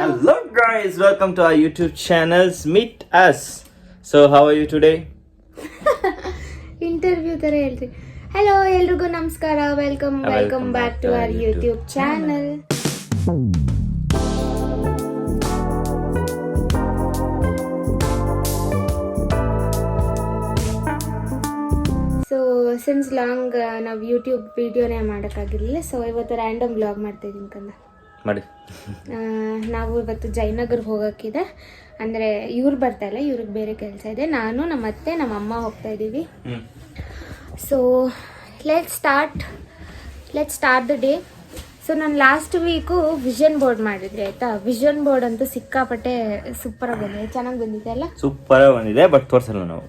Hello guys, welcome to our YouTube channels. Meet us. So how are you today? Interview ತರ ಹೇಳ್ರಿ. Hello ಎಲ್ರಿಗೂ ನಮಸ್ಕಾರ, welcome back to our YouTube channel. So since long ನಾವು YouTube ವಿಡಿಯೋನೇ ಮಾಡೋಕ್ಕಾಗಿರಲಿಲ್ಲ. So ಇವತ್ತು random vlog ಮಾಡ್ತಾ ಇದ್ದೀನಿ ಕಂದ. ಮಾಡಿ. ನಾವು ಇವತ್ತು ಜಯನಗರ್ಗೆ ಹೋಗೋಕ್ಕಿದೆ. ಅಂದರೆ ಇವ್ರು ಬರ್ತಾ ಇಲ್ಲ, ಇವ್ರಿಗೆ ಬೇರೆ ಕೆಲಸ ಇದೆ. ನಾನು ನಮ್ಮ ಅತ್ತೆ ನಮ್ಮ ಅಮ್ಮ ಹೋಗ್ತಾ ಇದ್ದೀವಿ. So let's start the day. So ನಾನು ಲಾಸ್ಟ್ ವೀಕು ವಿಷನ್ ಬೋರ್ಡ್ ಮಾಡಿದ್ರಿ ಆಯಿತಾ. ವಿಷನ್ ಬೋರ್ಡ್ ಅಂತೂ ಸಿಕ್ಕಾಪಟ್ಟೆ ಸೂಪರಾಗಿ ಬಂದಿದೆ, ಚೆನ್ನಾಗಿ ಬಂದಿದೆ ಅಲ್ಲ. ಸೂಪರಾಗಿ ಬಂದಿದೆ, ಬಟ್ ತೋರಿಸಲ್ಲ ನಾವು.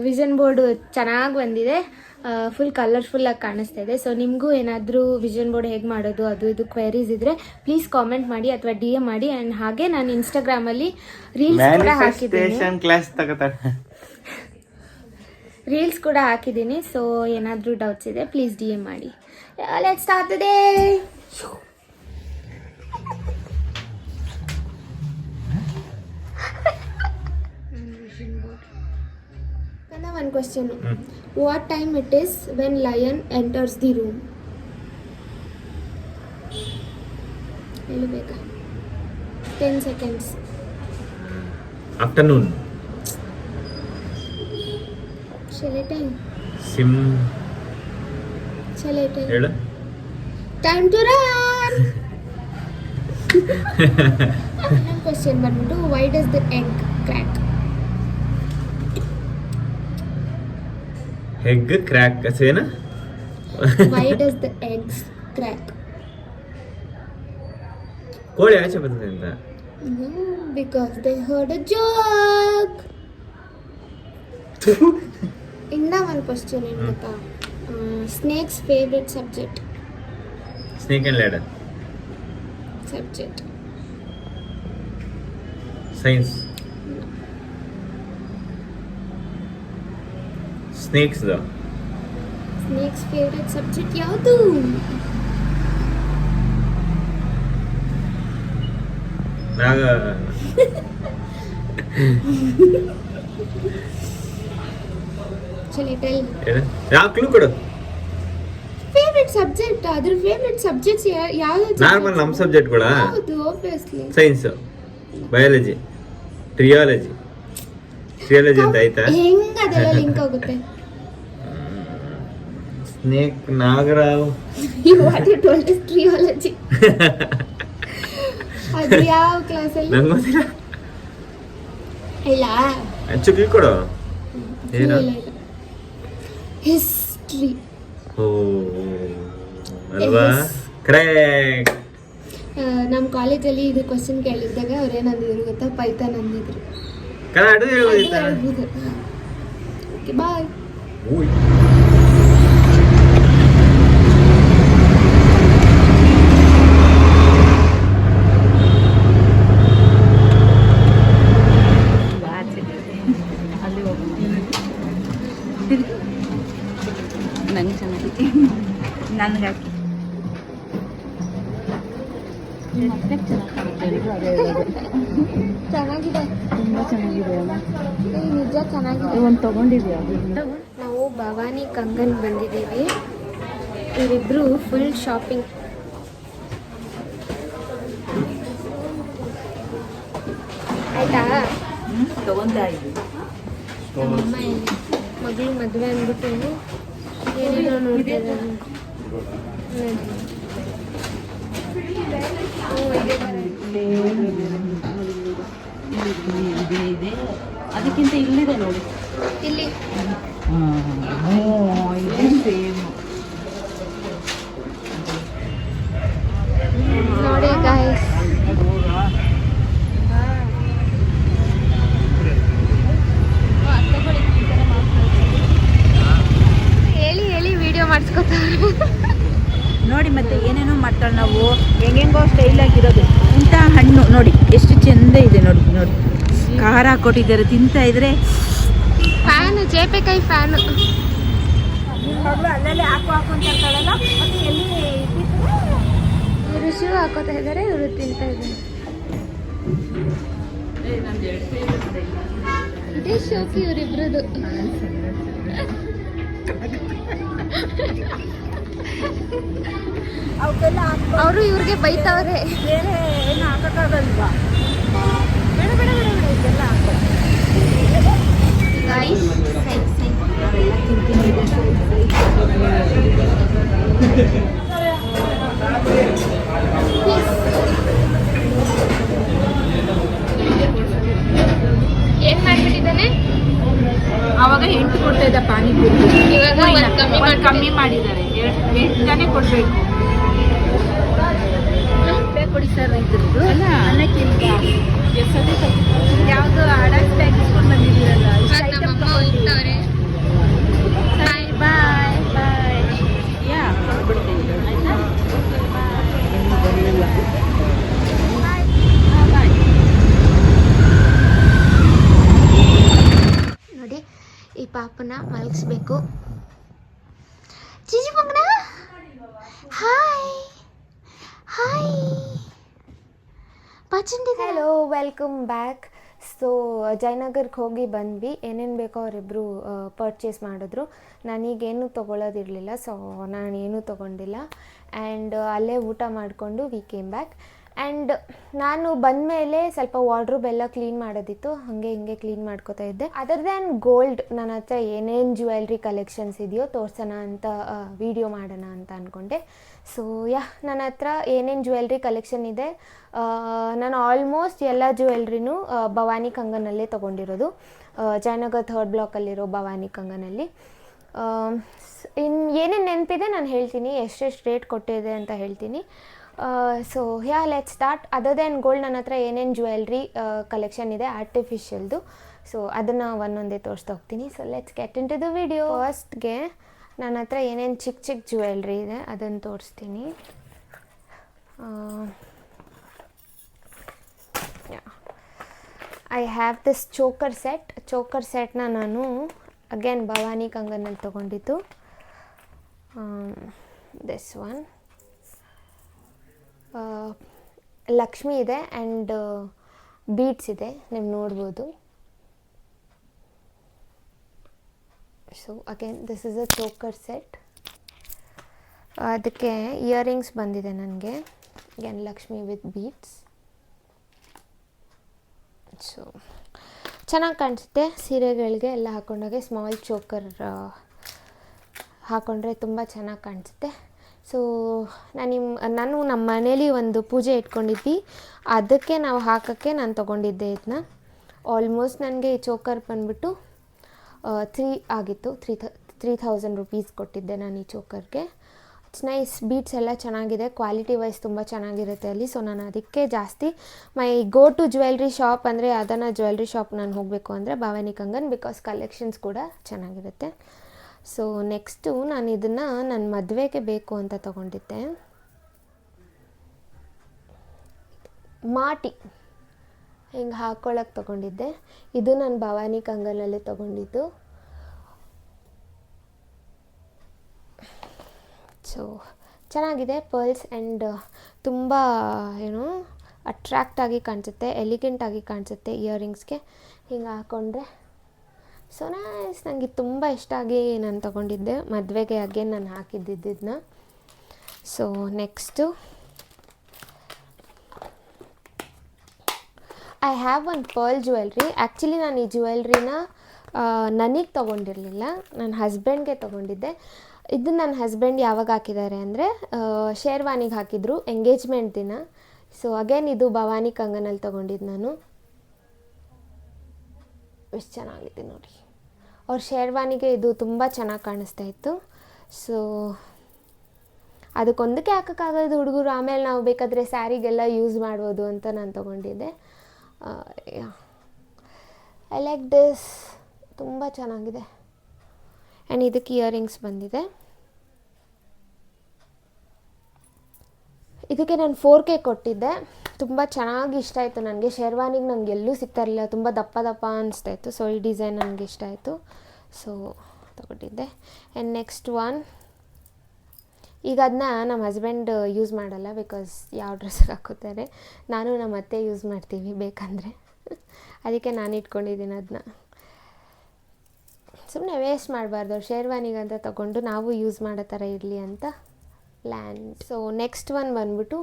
ವಿಷನ್ ಬೋರ್ಡು ಚೆನ್ನಾಗಿ ಬಂದಿದೆ, ಫುಲ್ ಕಲರ್ಫುಲ್ಲಾಗಿ ಕಾಣಿಸ್ತಾ ಇದೆ. ಸೊ ನಿಮಗೂ ಏನಾದರೂ ವಿಷನ್ ಬೋರ್ಡ್ ಹೇಗೆ ಮಾಡೋದು ಅದು ಇದು ಕ್ವೆರೀಸ್ ಇದ್ದರೆ ಪ್ಲೀಸ್ ಕಾಮೆಂಟ್ ಮಾಡಿ ಅಥವಾ DM ಮಾಡಿ. ಆ್ಯಂಡ್ ಹಾಗೆ ನಾನು ಇನ್ಸ್ಟಾಗ್ರಾಮಲ್ಲಿ ರೀಲ್ಸ್ ಕೂಡ ಹಾಕಿದ್ದೀನಿ. ಸೊ ಏನಾದರೂ ಡೌಟ್ಸ್ ಇದೆ ಪ್ಲೀಸ್ DM ಮಾಡಿ. Let's start the day. One question. What time it is when lion enters the room? Hello, 10 seconds. Afternoon. Shall I time? Shall I time? ಹೇಳು. Time to run. One question ಬಂದ್ಬಿಟ್ಟು, why does the egg crack? Egg crack ಸೇನಾ? Why does the eggs crack? ಕೋಳಿ ಆಚೆ ಬರ್ತದೆ ಅಂತ. Because they heard a joke. ಇನ್ನ ಒಂದು question ಏನು ಗೊತ್ತಾ? Snake's favorite subject. Snake and ladder. Subject. Science. Snakes though. Snake's favorite subject ಯಾವುದು? ನಾಗ. Shall I tell? ಹೇಳು. ಯಾವ ಕ್ಲೂ ಕೊಡು. ಫೇವ್ರೆಟ್ ಸಬ್ಜೆಕ್ಟ್, ಅದ್ರ ಫೇವ್ರೆಟ್ ಸಬ್ಜೆಕ್ಟ್ಸ್ ಯಾವ್ದು? ನಾರ್ಮಲ್ ನಮ್ಮ ಸಬ್ಜೆಕ್ಟ್ಗಳ. ಹೌದು, obviously. ಸೈನ್ಸ್, ಬಯಾಲಜಿ, ಟ್ರಿಯಾಲಜಿ ಅಂತ ಆಯ್ತಾ? ಹೆಂಗ ಅದೆಲ್ಲ ಲಿಂಕ್ ಆಗುತ್ತೆ? Snake, Nagarahavu. What you told is triology. ಅದು ಯಾವ ಕ್ಲಾಸಲ್ಲಿ? ನಂಗೆ ಗೊತ್ತಿಲ್ಲ. ಇಲ್ಲ ಹೆಚ್ಚು ಕ್ಲಿಕ್ ಕೊಡು. ಏನು? ಹಿಸ್ಟ್ರಿ. ಓ ಅಲ್ವಾ? ಕರೆಕ್ಟ್. ನಮ್ಮ ಕಾಲೇಜಲ್ಲಿ ಇದು ಕ್ವಶನ್ ಕೇಳಿದ್ದಾಗ ಅವ್ರು ಏನಂದಿದ್ರು ಗೊತ್ತಾ? ಪೈಥಾನ್ ಅಂದಿದ್ರು. ಕನ್ನಡ ಹೇಳ್ಬೋದಿತ್ತಾ? ಓಕೆ, ಬಾಯ್. ನಂಗೆ ಚೆನ್ನಾಗಿದೆ, ನನಗೆ ಹಾಕಿ. ಚೆನ್ನಾಗಿದೆ, ತುಂಬ ಚೆನ್ನಾಗಿದೆ ಅಲ್ಲ? ನಿಜ ಚೆನ್ನಾಗಿದೆ. ಒಂದು ತೊಗೊಂಡಿದ್ಯಾ? ನಾವು ಭವಾನಿ ಕಂಗನ್ ಬಂದಿದ್ದೀವಿ. ಇವರಿಬ್ರು ಫುಲ್ ಶಾಪಿಂಗ್. ಆಯ್ತಾ? ತೊಗೊಂತಾ ಇದ್ವಿ. ನಮ್ಮಮ್ಮ ಮಗಳು ಮದುವೆ ಅಂದ್ಬಿಟ್ಟು ಏನೇನೋ ನೋಡ್ತಿದ್ದಾರೆ. ಇದೆ, ಅದಕ್ಕಿಂತ ಇಲ್ಲಿದೆ ನೋಡಿ, ಇಲ್ಲಿ ಇದೆ ಸೇಮ್ ನೋಡಿ ಗಾಯ್ಸ್. ಹೇಳಿ ವಿಡಿಯೋ ಮಾಡಿಸ್ಕೊತಾರೆ ನೋಡಿ. ಮತ್ತೆ ಏನೇನೋ ಮಾಡ್ತಾಳೆ, ನಾವು ಹೆಂಗೆಂಗೋ ಸ್ಟೈಲಾಗಿರೋದು. ಇಂಥ ಹಣ್ಣು ನೋಡಿ ಎಷ್ಟು ಚೆಂದ ಇದೆ ನೋಡಿ. ನೋಡಿ ಖಾರ ಹಾಕೊಟ್ಟಿದ್ದಾರೆ, ತಿಂತಾ ಇದ್ರೆ ಫ್ಯಾನು, ಜೇಪೆಕಾಯಿ ಫ್ಯಾನು. ಅಲ್ಲಲ್ಲಿ ಹಾಕು ಅಂತ ಹೇಳ್ತಾಳಲ್ಲ, ಮತ್ತೆ ಎಲ್ಲಿ ಇವರು ಶೂ ಹಾಕೋತಾ ಇದ್ದಾರೆ, ಇವರು ತಿಂತಾ ಇದ್ದಾರೆ. ಇದೇ ಶೋಕಿ ಇವರಿಬ್ರದ್ದು. ಅವರು ಇವ್ರಿಗೆ ಬೈತಾವ್ರೆ. ಬೇರೆ ಏನು ಹಾಕೋಕ್ಕಾಗಲ್ವಾ? ಬೇಡ ಬೇಡ ಬೇಡ ಬೇಡ ಇದೆಲ್ಲ ಹಾಕೋ. ಗೈಸ್ ನಾವೆಲ್ಲ ತಿಂತೀನಿ ಇದೆ. ಏನ್ ಮಾಡ್ಬಿಟ್ಟಿದ್ದಾನೆ? ಆವಾಗ 8 ಕೊಡ್ತಾ ಇದ್ದ ಪಾನಿಪುರಿ, ಇವಾಗ ಒಂದ್ ಕಮ್ಮಿ ಮಾಡಿದ್ದಾರೆ. 8 ಕೊಡ್ಬೇಕು. ಕೊಡಿ ಸರ್ ಇದ್ರದ್ದು ಅನ್ನಕ್ಕಿಂತ ಯಾವುದು ಅಡಾಕ್ಟ್ ಪ್ಯಾಕಿಸ್ಕೊಂಡು ಬಂದಿದ್ದೀರಲ್ಲ. ನಮ್ಮಮ್ಮ ಹೋಗ್ತಾವ್ರೆ. ಬಾಯ್ ಬಾಯ್ ಬಾಯ್. ಯಾ ಕೊಡ್ಬಿಡ್ತೀನಿ ಆಯ್ತಾ? ಬಾಯ್. ನೋಡಿ ಈ ಪಾಪನ ಮಲಗಿಸ್ಬೇಕು. ಜಿಜಿ ಮಗನ ಹಾಯ್ ಹಾಯ್ ಪಚಂಡಿ. Hello, welcome back. ಸೊ ಜಯನಗರ್ಗೆ ಹೋಗಿ ಬಂದ್ವಿ. ಏನೇನು ಬೇಕೋ ಅವರಿಬ್ಬರು ಪರ್ಚೇಸ್ ಮಾಡಿದ್ರು. ನನಗೇನು ತೊಗೊಳ್ಳೋದಿರಲಿಲ್ಲ, ಸೊ ನಾನೇನು ತೊಗೊಂಡಿಲ್ಲ. ಆ್ಯಂಡ್ ಅಲ್ಲೇ ಊಟ ಮಾಡಿಕೊಂಡು ವಿ ಕೇಮ್ ಬ್ಯಾಕ್. ಆ್ಯಂಡ್ ನಾನು ಬಂದಮೇಲೆ ಸ್ವಲ್ಪ ವಾರ್ಡ್ರೋಬ್ ಎಲ್ಲ ಕ್ಲೀನ್ ಮಾಡೋದಿತ್ತು, ಹಾಗೆ ಹಿಂಗೆ ಕ್ಲೀನ್ ಮಾಡ್ಕೋತಾ ಇದ್ದೆ. ಅದರ್ ದ್ಯಾನ್ ಗೋಲ್ಡ್ ನನ್ನ ಹತ್ರ ಏನೇನು ಜ್ಯುವೆಲ್ರಿ ಕಲೆಕ್ಷನ್ಸ್ ಇದೆಯೋ ತೋರ್ಸೋಣ ಅಂತ ವಿಡಿಯೋ ಮಾಡೋಣ ಅಂತ ಅಂದ್ಕೊಂಡೆ. ಸೊ ನನ್ನ ಹತ್ರ ಏನೇನು ಜ್ಯುವೆಲ್ರಿ ಕಲೆಕ್ಷನ್ ಇದೆ, ನಾನು ಆಲ್ಮೋಸ್ಟ್ ಎಲ್ಲ ಜ್ಯುವೆಲ್ರಿನೂ ಭವಾನಿ ಕಂಗನಲ್ಲೇ ತೊಗೊಂಡಿರೋದು. ಜಯನಗರ್ 3rd ಬ್ಲಾಕಲ್ಲಿರೋ ಭವಾನಿ ಕಂಗನಲ್ಲಿ. ಇನ್ನು ಏನೇನು ನೆನಪಿದೆ ನಾನು ಹೇಳ್ತೀನಿ, ಎಷ್ಟೆಷ್ಟು ರೇಟ್ ಕೊಟ್ಟಿದೆ ಅಂತ ಹೇಳ್ತೀನಿ. So let's start. Other than gold ನನ್ನ ಹತ್ರ ಏನೇನು ಜ್ಯುವೆಲ್ರಿ ಕಲೆಕ್ಷನ್ ಇದೆ ಆರ್ಟಿಫಿಷಿಯಲ್ದು, ಸೊ ಅದನ್ನು ಒಂದೊಂದೇ ತೋರಿಸ್ತಾ ಹೋಗ್ತೀನಿ. So let's get into the video. ಫಸ್ಟ್ಗೆ ನನ್ನ ಹತ್ರ ಏನೇನು ಚಿಕ್ಕ ಚಿಕ್ಕ ಜ್ಯುವೆಲ್ರಿ ಇದೆ ಅದನ್ನು ತೋರಿಸ್ತೀನಿ. ಐ ಹ್ಯಾವ್ ದಿಸ್ ಚೋಕರ್ ಸೆಟ್ನ ನಾನು ಅಗೇನ್ ಭವಾನಿ ಕಂಗನಲ್ಲಿ ತೊಗೊಂಡಿದ್ದು. ದಿಸ್ ಒನ್ ಲಕ್ಷ್ಮಿ ಇದೆ ಆ್ಯಂಡ್ ಬೀಡ್ಸ್ ಇದೆ, ನೀವು ನೋಡ್ಬೋದು. So again this is a choker set. ಅದಕ್ಕೆ ಇಯರಿಂಗ್ಸ್ ಬಂದಿದೆ ನನಗೆ, again Lakshmi with beads. So ಚೆನ್ನಾಗಿ ಕಾಣಿಸುತ್ತೆ ಸೀರೆಗಳಿಗೆ ಎಲ್ಲ ಹಾಕೊಂಡಾಗೆ. ಸ್ಮಾಲ್ ಚೋಕರ್ ಹಾಕೊಂಡ್ರೆ ತುಂಬ ಚೆನ್ನಾಗಿ ಕಾಣಿಸುತ್ತೆ. ಸೊ ನಾನು ನಮ್ಮ ಮನೇಲಿ ಒಂದು ಪೂಜೆ ಇಟ್ಕೊಂಡಿದ್ವಿ, ಅದಕ್ಕೆ ನಾವು ಹಾಕೋಕ್ಕೆ ನಾನು ತೊಗೊಂಡಿದ್ದೆ ಇದನ್ನ. ಆಲ್ಮೋಸ್ಟ್ ನನಗೆ ಈ ಚೋಕರ್ ಬಂದುಬಿಟ್ಟು 3 ಆಗಿತ್ತು. 3000 ರುಪೀಸ್ ಕೊಟ್ಟಿದ್ದೆ ನಾನು ಈ ಚೋಕರ್ಗೆ. It's nice. ಬೀಟ್ಸ್ ಎಲ್ಲ ಚೆನ್ನಾಗಿದೆ, ಕ್ವಾಲಿಟಿ ವೈಸ್ ತುಂಬ ಚೆನ್ನಾಗಿರುತ್ತೆ ಅಲ್ಲಿ. ಸೊ ನಾನು ಅದಕ್ಕೆ ಜಾಸ್ತಿ ಮೈ ಗೋ ಟು ಜ್ಯುವೆಲ್ರಿ ಶಾಪ್ ಅಂದರೆ ಅದನ್ನು ಜ್ಯುವೆಲ್ರಿ ಶಾಪ್ ನಾನು ಹೋಗಬೇಕು ಅಂದರೆ ಭವಾನಿ ಕಂಗನ್, ಬಿಕಾಸ್ ಕಲೆಕ್ಷನ್ಸ್ ಕೂಡ ಚೆನ್ನಾಗಿರುತ್ತೆ. ಸೊ ನೆಕ್ಸ್ಟು ನಾನು ಇದನ್ನು ನನ್ನ ಮದುವೆಗೆ ಬೇಕು ಅಂತ ತೊಗೊಂಡಿದ್ದೆ. ಮಾಟಿ ಹಿಂಗೆ ಹಾಕ್ಕೊಳ್ಳೋಕೆ ತೊಗೊಂಡಿದ್ದೆ. ಇದು ನಾನು ಭವಾನಿ ಕಂಗನಲ್ಲಿ ತೊಗೊಂಡಿದ್ದು. ಸೊ ಚೆನ್ನಾಗಿದೆ. ಪರ್ಲ್ಸ್ ಆ್ಯಂಡ್ ತುಂಬ ಅಟ್ರ್ಯಾಕ್ಟಾಗಿ ಕಾಣಿಸುತ್ತೆ, ಎಲಿಗೆಂಟಾಗಿ ಕಾಣಿಸುತ್ತೆ ಇಯರಿಂಗ್ಸ್ಗೆ ಹಿಂಗೆ ಹಾಕ್ಕೊಂಡ್ರೆ. ಸೊ ನೈಸ್, ನನಗೆ ತುಂಬ ಇಷ್ಟ ಆಗಿ ನಾನು ತೊಗೊಂಡಿದ್ದೆ ಮದುವೆಗೆ. ಅಗೇನ್ ನಾನು ಹಾಕಿದ್ದಿದ್ದನ್ನ. So next I have one pearl jewellery. Actually ನಾನು ಈ ಜ್ಯುವೆಲ್ರಿನ ನನಗೆ ತೊಗೊಂಡಿರಲಿಲ್ಲ, ನನ್ನ ಹಸ್ಬೆಂಡ್ಗೆ ತೊಗೊಂಡಿದ್ದೆ. ಇದು ನನ್ನ ಹಸ್ಬೆಂಡ್ ಯಾವಾಗ ಹಾಕಿದ್ದಾರೆ ಅಂದರೆ ಶೇರ್ವಾನಿಗೆ ಹಾಕಿದ್ರು ಎಂಗೇಜ್ಮೆಂಟ್ ದಿನ. ಸೊ ಅಗೇನ್ ಇದು ಭವಾನಿ ಕಂಗನಲ್ಲಿ ತೊಗೊಂಡಿದ್ದು ನಾನು. ಎಷ್ಟು ಚೆನ್ನಾಗಿದೆ ನೋಡಿ. ಅವ್ರ ಶೇರ್ವಾನಿಗೆ ಇದು ತುಂಬ ಚೆನ್ನಾಗಿ ಕಾಣಿಸ್ತಾ ಇತ್ತು. ಸೊ ಅದಕ್ಕೊಂದಕ್ಕೆ ಹಾಕೋಕ್ಕಾಗೋದು ಹುಡುಗರು, ಆಮೇಲೆ ನಾವು ಬೇಕಾದರೆ ಸ್ಯಾರಿಗೆಲ್ಲ ಯೂಸ್ ಮಾಡ್ಬೋದು ಅಂತ ನಾನು ತೊಗೊಂಡಿದ್ದೆ. ಐ ಲೈಕ್ ದಿಸ್, ತುಂಬ ಚೆನ್ನಾಗಿದೆ. ಆ್ಯಂಡ್ ಇದಕ್ಕೆ ಇಯರಿಂಗ್ಸ್ ಬಂದಿದೆ. ಇದಕ್ಕೆ ನಾನು 4K ಕೊಟ್ಟಿದ್ದೆ. ತುಂಬ ಚೆನ್ನಾಗಿ ಇಷ್ಟ ಆಯಿತು ನನಗೆ. ಶೇರ್ವಾನಿಗೆ ನನಗೆ ಎಲ್ಲೂ ಸಿಗ್ತಾ ಇರಲಿಲ್ಲ, ತುಂಬ ದಪ್ಪ ದಪ್ಪ ಅನಿಸ್ತಾಯಿತ್ತು. ಸೊ ಈ ಡಿಸೈನ್ ನನಗೆ ಇಷ್ಟ ಆಯಿತು, ಸೊ ತಗೊಂಡಿದ್ದೆ. ಆ್ಯಂಡ್ ನೆಕ್ಸ್ಟ್ ಒನ್, ಈಗ ಅದನ್ನ ನಮ್ಮ ಹಸ್ಬೆಂಡ್ ಯೂಸ್ ಮಾಡಲ್ಲ, ಬಿಕಾಸ್ ಯಾವ ಡ್ರೆಸ್ಸಿಗೆ ಹಾಕೋತಾರೆ. ನಾನು ನಮ್ಮ ಅತ್ತೆ ಯೂಸ್ ಮಾಡ್ತೀವಿ ಬೇಕಂದರೆ, ಅದಕ್ಕೆ ನಾನು ಇಟ್ಕೊಂಡಿದ್ದೀನಿ ಅದನ್ನ. ಸುಮ್ಮನೆ ವೇಸ್ಟ್ ಮಾಡಬಾರ್ದು, ಶೇರ್ವಾನಿಗಂತ ತೊಗೊಂಡು ನಾವು ಯೂಸ್ ಮಾಡೋ ಥರ ಇರಲಿ ಅಂತ ಪ್ಲ್ಯಾನ್. ಸೊ ನೆಕ್ಸ್ಟ್ ಒನ್ ಬಂದ್ಬಿಟ್ಟು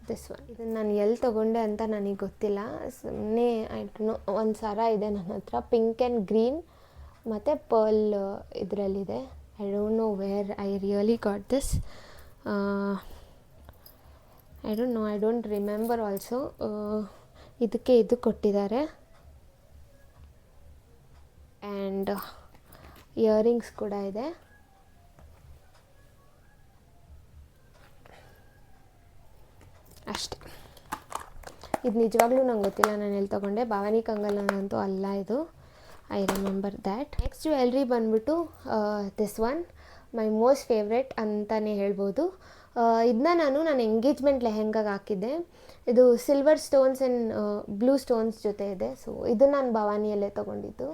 ದಿಸ್ ಒನ್. ಇದನ್ನು ನಾನು ಎಲ್ಲಿ ತೊಗೊಂಡೆ ಅಂತ ನನಗೆ ಗೊತ್ತಿಲ್ಲ, ಸುಮ್ಮನೆ ಒಂದು ಸರ ಇದೆ ನನ್ನ ಹತ್ರ, ಪಿಂಕ್ ಆ್ಯಂಡ್ ಗ್ರೀನ್ ಮತ್ತು ಪರ್ಲ್ ಇದರಲ್ಲಿದೆ. I don't know where I really got this. I don't remember also. ಇದಕ್ಕೆ ಇದು ಕೊಟ್ಟಿದ್ದಾರೆ. ಆ್ಯಂಡ್ ಇಯರಿಂಗ್ಸ್ ಕೂಡ ಇದೆ. ಅಷ್ಟೆ. ಇದು ನಿಜವಾಗ್ಲೂ ನಂಗೆ ಗೊತ್ತಿಲ್ಲ ನಾನು ಎಲ್ಲಿ ತೊಗೊಂಡೆ. ಭವಾನಿ ಕಂಗಲ್ನಂತೂ ಅಲ್ಲ ಇದು. I remember that. Next jewellery ಬಂದ್ಬಿಟ್ಟು this one, my most favourite ಅಂತಲೇ ಹೇಳ್ಬೋದು. ಇದನ್ನ ನನ್ನ ಎಂಗೇಜ್ಮೆಂಟ್ ಲೆಹೆಂಗಾಗೆ ಹಾಕಿದ್ದೆ. ಇದು silver stones and blue stones ಜೊತೆ ಇದೆ. ಸೊ ಇದು ನಾನು ಭವಾನಿಯಲ್ಲೇ ತೊಗೊಂಡಿದ್ದು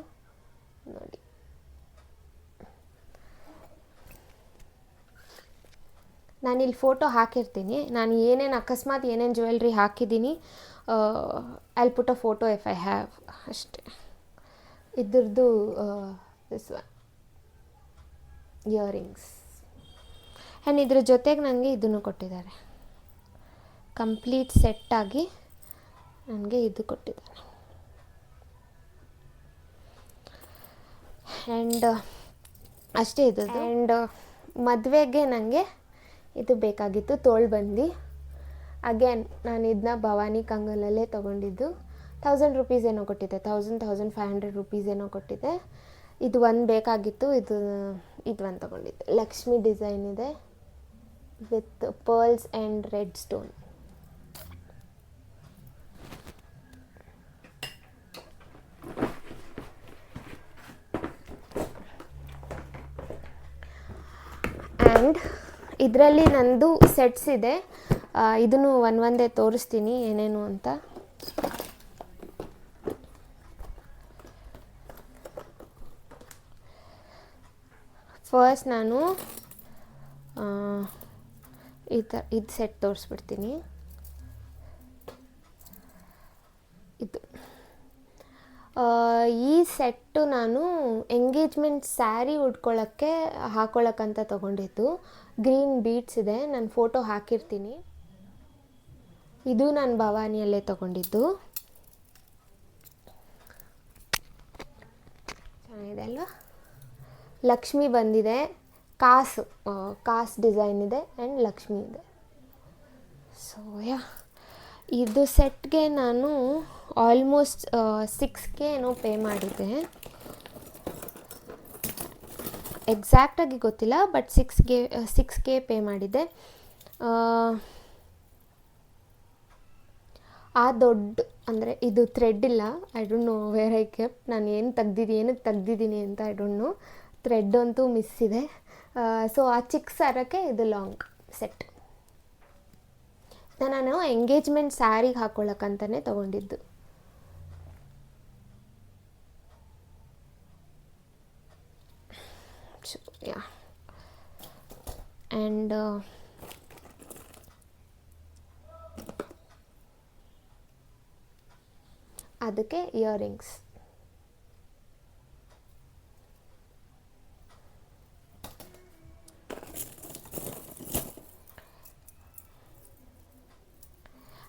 ನೋಡಿ. ನಾನಿಲ್ಲಿ ಫೋಟೋ ಹಾಕಿರ್ತೀನಿ. ನಾನು ಅಕಸ್ಮಾತ್ ಏನೇನು ಜ್ಯುವೆಲ್ರಿ ಹಾಕಿದ್ದೀನಿ, I will put a photo if I have, ಅಷ್ಟೇ. ಇದ್ರದ್ದು ದಿಸ್ ಒನ್ ಇಯರಿಂಗ್ಸ್. ಆ್ಯಂಡ್ ಇದ್ರ ಜೊತೆಗೆ ನನಗೆ ಇದನ್ನು ಕೊಟ್ಟಿದ್ದಾರೆ, ಕಂಪ್ಲೀಟ್ ಸೆಟ್ಟಾಗಿ ನನಗೆ ಇದು ಕೊಟ್ಟಿದ್ದಾರೆ. ಆ್ಯಂಡ್ ಅಷ್ಟೇ ಇದು. ಆ್ಯಂಡ್ ಮದುವೆಗೆ ನನಗೆ ಇದು ಬೇಕಾಗಿತ್ತು, ತೋಳ್ಬಂದಿ. ಅಗೇನ್ ನಾನು ಇದನ್ನ ಭವಾನಿ ಕಂಗಲಲ್ಲೇ ತೊಗೊಂಡಿದ್ದು. 1000 ರೂಪೀಸ್ ಏನೋ ಕೊಟ್ಟಿದ್ದೆ, 1500 ರೂಪೀಸ್ ಏನೋ ಕೊಟ್ಟಿದ್ದೆ. ಇದು ಒಂದು ಬೇಕಾಗಿತ್ತು, ಇದು ಒಂದು ತೊಗೊಂಡಿದ್ದೆ. ಲಕ್ಷ್ಮಿ ಡಿಸೈನ್ ಇದೆ with pearls and red stone. And ಇದರಲ್ಲಿ ನಂದು ಸೆಟ್ಸ್ ಇದೆ. ಇದನ್ನು ಒಂದೇ ತೋರಿಸ್ತೀನಿ ಏನೇನು ಅಂತ. ಫಸ್ಟ್ ನಾನು ಇದು ಸೆಟ್ ತೋರಿಸ್ಬಿಡ್ತೀನಿ. ಇದು ಈ ಸೆಟ್ಟು ನಾನು ಎಂಗೇಜ್ಮೆಂಟ್ ಸ್ಯಾರಿ ಹಾಕೊಳ್ಳೋಕ್ಕಂತ ತೊಗೊಂಡಿದ್ದು. ಗ್ರೀನ್ ಬೀಡ್ಸ್ ಇದೆ, ನಾನು ಫೋಟೋ ಹಾಕಿರ್ತೀನಿ. ಇದು ನಾನು ಭವಾನಿಯಲ್ಲೇ ತೊಗೊಂಡಿದ್ದು. ಚೆನ್ನಾಗಿದೆ ಅಲ್ವಾ? ಲಕ್ಷ್ಮಿ ಬಂದಿದೆ, ಕಾಸು ಡಿಸೈನ್ ಇದೆ ಆ್ಯಂಡ್ ಲಕ್ಷ್ಮಿ ಇದೆ. ಸೊ ಇದು ಸೆಟ್ಗೆ ನಾನು ಆಲ್ಮೋಸ್ಟ್ 6K ಏನೋ ಪೇ ಮಾಡಿದ್ದೆ. ಎಕ್ಸಾಕ್ಟಾಗಿ ಗೊತ್ತಿಲ್ಲ, ಬಟ್ 6K ಪೇ ಮಾಡಿದ್ದೆ. ಆ ದೊಡ್ಡ ಅಂದರೆ ಇದು ಥ್ರೆಡ್ ಇಲ್ಲ, I don't know where I ಕೆಪ್. ನಾನು ಏನಕ್ಕೆ ತೆಗ್ದಿದ್ದೀನಿ ಅಂತ ಐ ಡೋಂಟ್ ನೋ. ಥ್ರೆಡ್ ಅಂತೂ ಮಿಸ್ ಇದೆ. ಸೊ ಆ ಚಿಕ್ಕ ಸರಕ್ಕೆ ಇದು ಲಾಂಗ್ ಸೆಟ್. ನಾನು ಎಂಗೇಜ್ಮೆಂಟ್ ಸ್ಯಾರಿಗೆ ಹಾಕ್ಕೊಳ್ಳೋಕ್ಕಂತಲೇ ತೊಗೊಂಡಿದ್ದು. ಆ್ಯಂಡ್ ಅದಕ್ಕೆ ಇಯರಿಂಗ್ಸ್.